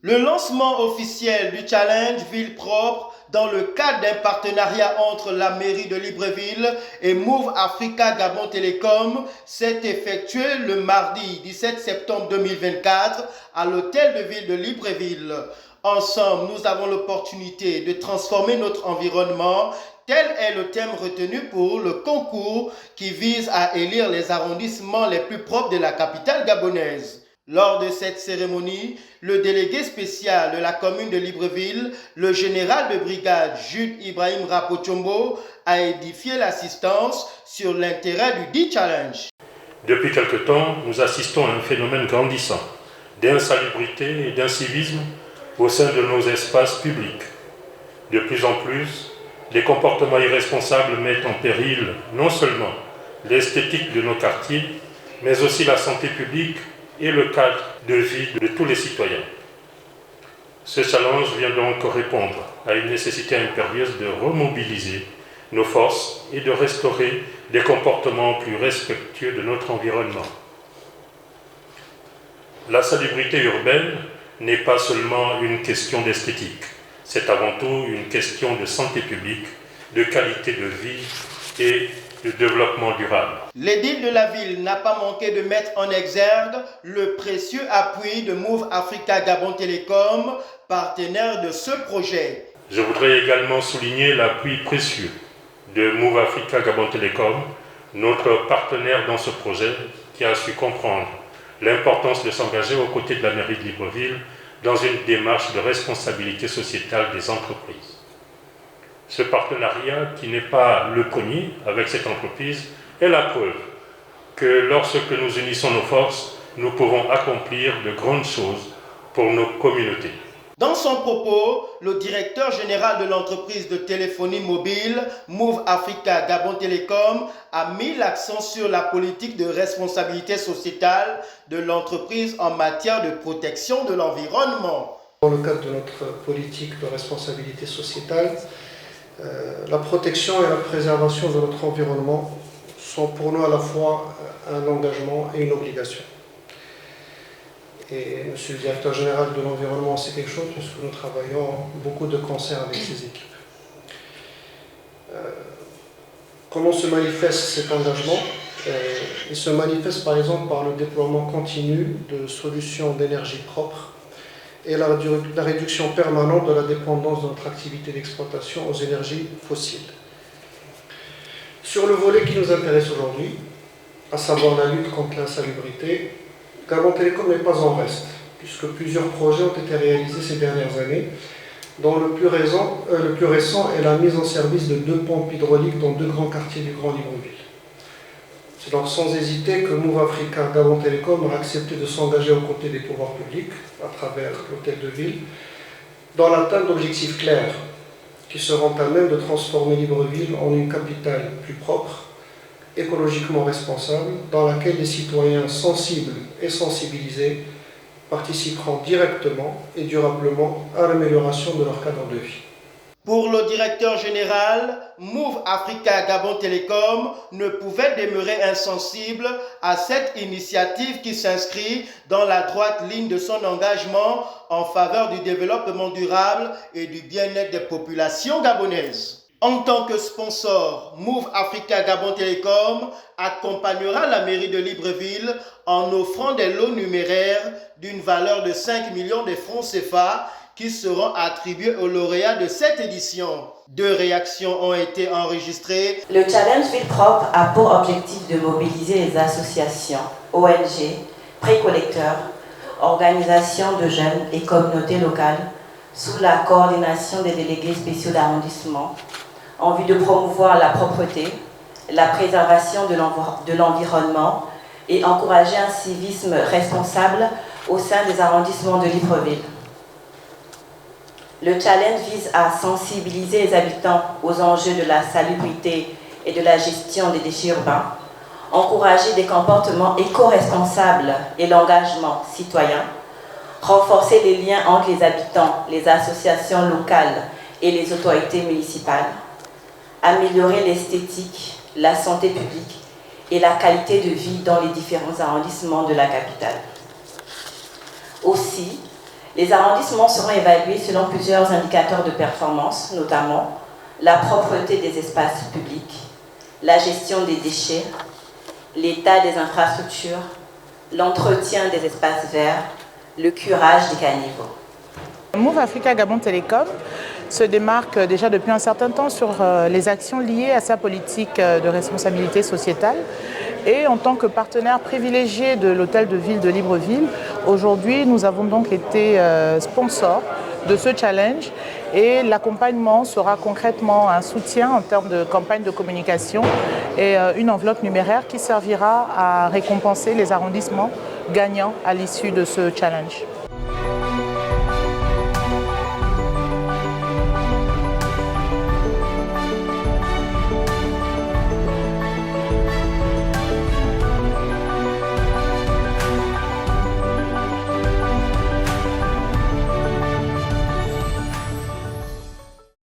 Le lancement officiel du Challenge Ville Propre dans le cadre d'un partenariat entre la mairie de Libreville et Move Africa Gabon Télécom s'est effectué le mardi 17 septembre 2024 à l'hôtel de ville de Libreville. Ensemble, nous avons l'opportunité de transformer notre environnement. Tel est le thème retenu pour le concours qui vise à élire les arrondissements les plus propres de la capitale gabonaise. Lors de cette cérémonie, le délégué spécial de la commune de Libreville, le général de brigade Jude Ibrahim Rapochombo, a édifié l'assistance sur l'intérêt du dit challenge. Depuis quelque temps, nous assistons à un phénomène grandissant d'insalubrité et d'incivisme au sein de nos espaces publics. De plus en plus, les comportements irresponsables mettent en péril non seulement l'esthétique de nos quartiers, mais aussi la santé publique et le cadre de vie de tous les citoyens. Ce challenge vient donc répondre à une nécessité impérieuse de remobiliser nos forces et de restaurer des comportements plus respectueux de notre environnement. La salubrité urbaine n'est pas seulement une question d'esthétique, c'est avant tout une question de santé publique, de qualité de vie et de développement durable. L'édile de la ville n'a pas manqué de mettre en exergue le précieux appui de Move Africa Gabon Télécom, partenaire de ce projet. Je voudrais également souligner l'appui précieux de Move Africa Gabon Télécom, notre partenaire dans ce projet, qui a su comprendre l'importance de s'engager aux côtés de la mairie de Libreville dans une démarche de responsabilité sociétale des entreprises. Ce partenariat, qui n'est pas le premier avec cette entreprise, est la preuve que lorsque nous unissons nos forces, nous pouvons accomplir de grandes choses pour nos communautés. Dans son propos, le directeur général de l'entreprise de téléphonie mobile, Move Africa Gabon Télécom, a mis l'accent sur la politique de responsabilité sociétale de l'entreprise en matière de protection de l'environnement. Dans le cadre de notre politique de responsabilité sociétale, la protection et la préservation de notre environnement sont pour nous à la fois un engagement et une obligation. Et Monsieur le directeur général de l'environnement, c'est quelque chose puisque nous travaillons beaucoup de concert avec ces équipes. Comment se manifeste cet engagement? Il se manifeste par exemple par le déploiement continu de solutions d'énergie propre et la réduction permanente de la dépendance de notre activité d'exploitation aux énergies fossiles. Sur le volet qui nous intéresse aujourd'hui, à savoir la lutte contre l'insalubrité, Gabon Télécom n'est pas en reste, puisque plusieurs projets ont été réalisés ces dernières années, dont le plus récent est la mise en service de 2 pompes hydrauliques dans 2 grands quartiers du Grand Libreville. C'est donc sans hésiter que Move Africa Gabon Télécom a accepté de s'engager aux côtés des pouvoirs publics, à travers l'hôtel de ville, dans l'atteinte d'objectifs clairs, qui seront à même de transformer Libreville en une capitale plus propre, écologiquement responsable, dans laquelle les citoyens sensibles et sensibilisés participeront directement et durablement à l'amélioration de leur cadre de vie. Pour le directeur général, Move Africa Gabon Télécom ne pouvait demeurer insensible à cette initiative qui s'inscrit dans la droite ligne de son engagement en faveur du développement durable et du bien-être des populations gabonaises. En tant que sponsor, Move Africa Gabon Télécom accompagnera la mairie de Libreville en offrant des lots numéraires d'une valeur de 5 millions de francs CFA qui seront attribués aux lauréats de cette édition. 2 réactions ont été enregistrées. Le Challenge Ville Propre a pour objectif de mobiliser les associations, ONG, précollecteurs, organisations de jeunes et communautés locales sous la coordination des délégués spéciaux d'arrondissement en vue de promouvoir la propreté, la préservation de l'environnement et encourager un civisme responsable au sein des arrondissements de Libreville. Le challenge vise à sensibiliser les habitants aux enjeux de la salubrité et de la gestion des déchets urbains, encourager des comportements éco-responsables et l'engagement citoyen, renforcer les liens entre les habitants, les associations locales et les autorités municipales, améliorer l'esthétique, la santé publique et la qualité de vie dans les différents arrondissements de la capitale. Aussi, Les arrondissements seront évalués selon plusieurs indicateurs de performance, notamment la propreté des espaces publics, la gestion des déchets, l'état des infrastructures, l'entretien des espaces verts, le curage des caniveaux. Move Africa Gabon Télécom se démarque déjà depuis un certain temps sur les actions liées à sa politique de responsabilité sociétale. Et en tant que partenaire privilégié de l'hôtel de ville de Libreville, aujourd'hui nous avons donc été sponsors de ce challenge et l'accompagnement sera concrètement un soutien en termes de campagne de communication et une enveloppe numéraire qui servira à récompenser les arrondissements gagnants à l'issue de ce challenge.